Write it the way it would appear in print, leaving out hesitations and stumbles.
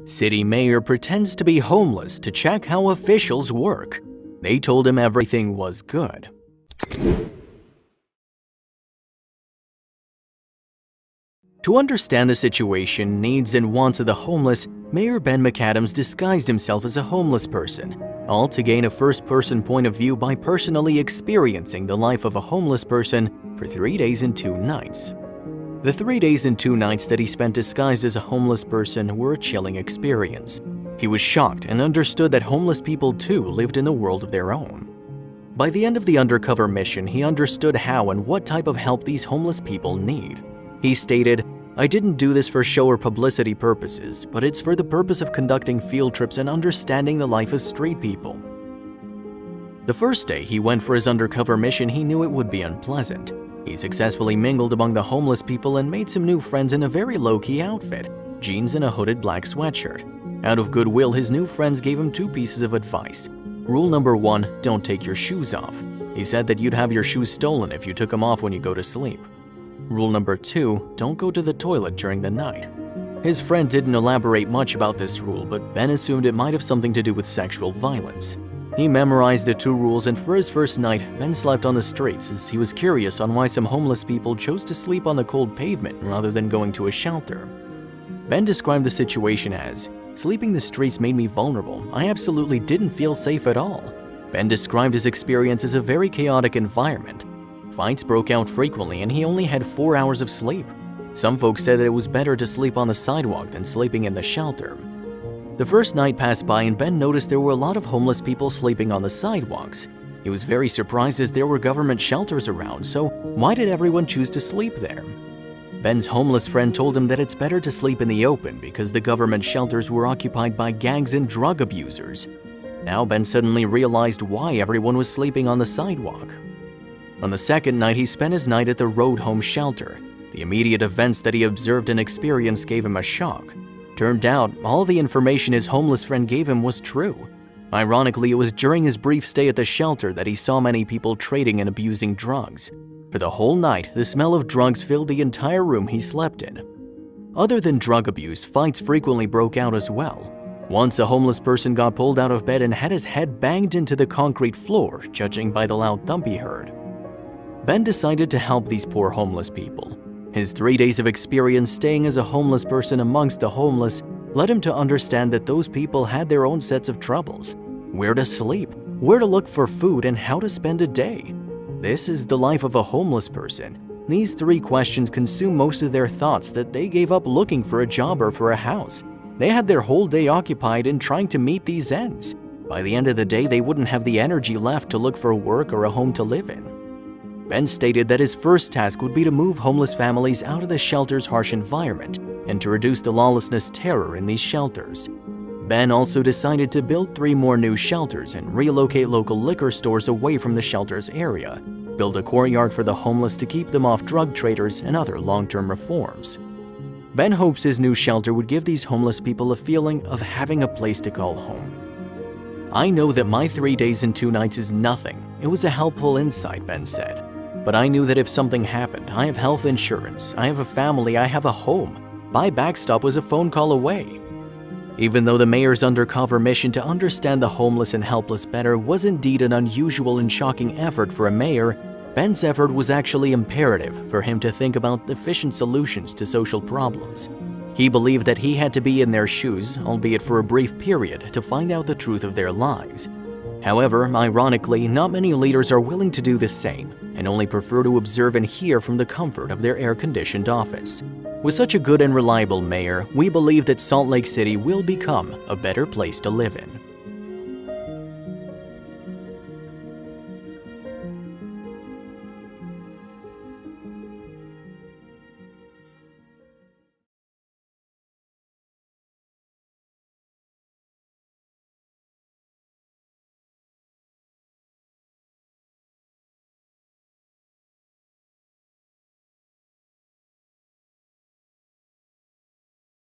City mayor pretends to be homeless to check how officials work. They told him everything was good. To understand the situation, needs, and wants of the homeless, Mayor Ben McAdams disguised himself as a homeless person, all to gain a first-person point of view by personally experiencing the life of a homeless person for 3 days and 2 nights. The 3 days and 2 nights that he spent disguised as a homeless person were a chilling experience. He was shocked and understood that homeless people too lived in a world of their own. By the end of the undercover mission, he understood how and what type of help these homeless people need. He stated, "I didn't do this for show or publicity purposes, but it's for the purpose of conducting field trips and understanding the life of street people." The first day he went for his undercover mission, he knew it would be unpleasant. He successfully mingled among the homeless people and made some new friends in a very low-key outfit, jeans and a hooded black sweatshirt. Out of goodwill, his new friends gave him 2 pieces of advice. Rule number 1, don't take your shoes off. He said that you'd have your shoes stolen if you took them off when you go to sleep. Rule number 2, don't go to the toilet during the night. His friend didn't elaborate much about this rule, but Ben assumed it might have something to do with sexual violence. He memorized the 2 rules, and for his first night, Ben slept on the streets as he was curious on why some homeless people chose to sleep on the cold pavement rather than going to a shelter. Ben described the situation as, "Sleeping the streets made me vulnerable. I absolutely didn't feel safe at all." Ben described his experience as a very chaotic environment. Fights broke out frequently and he only had 4 hours of sleep. Some folks said that it was better to sleep on the sidewalk than sleeping in the shelter. The first night passed by and Ben noticed there were a lot of homeless people sleeping on the sidewalks. He was very surprised as there were government shelters around, so why did everyone choose to sleep there? Ben's homeless friend told him that it's better to sleep in the open because the government shelters were occupied by gangs and drug abusers. Now Ben suddenly realized why everyone was sleeping on the sidewalk. On the second night, he spent his night at the road home shelter. The immediate events that he observed and experienced gave him a shock. Turned out, all the information his homeless friend gave him was true. Ironically, it was during his brief stay at the shelter that he saw many people trading and abusing drugs. For the whole night, the smell of drugs filled the entire room he slept in. Other than drug abuse, fights frequently broke out as well. Once a homeless person got pulled out of bed and had his head banged into the concrete floor, judging by the loud thump he heard. Ben decided to help these poor homeless people. His 3 days of experience staying as a homeless person amongst the homeless led him to understand that those people had their own sets of troubles. Where to sleep, where to look for food, and how to spend a day. This is the life of a homeless person. These 3 questions consume most of their thoughts that they gave up looking for a job or for a house. They had their whole day occupied in trying to meet these ends. By the end of the day, they wouldn't have the energy left to look for work or a home to live in. Ben stated that his first task would be to move homeless families out of the shelter's harsh environment and to reduce the lawlessness terror in these shelters. Ben also decided to build 3 more new shelters and relocate local liquor stores away from the shelter's area, build a courtyard for the homeless to keep them off drug traders and other long-term reforms. Ben hopes his new shelter would give these homeless people a feeling of having a place to call home. "I know that my 3 days and 2 nights is nothing. It was a helpful insight," Ben said. "But I knew that if something happened, I have health insurance, I have a family, I have a home. My backstop was a phone call away." Even though the mayor's undercover mission to understand the homeless and helpless better was indeed an unusual and shocking effort for a mayor, Ben's effort was actually imperative for him to think about efficient solutions to social problems. He believed that he had to be in their shoes, albeit for a brief period, to find out the truth of their lives. However, ironically, not many leaders are willing to do the same and only prefer to observe and hear from the comfort of their air-conditioned office. With such a good and reliable mayor, we believe that Salt Lake City will become a better place to live in.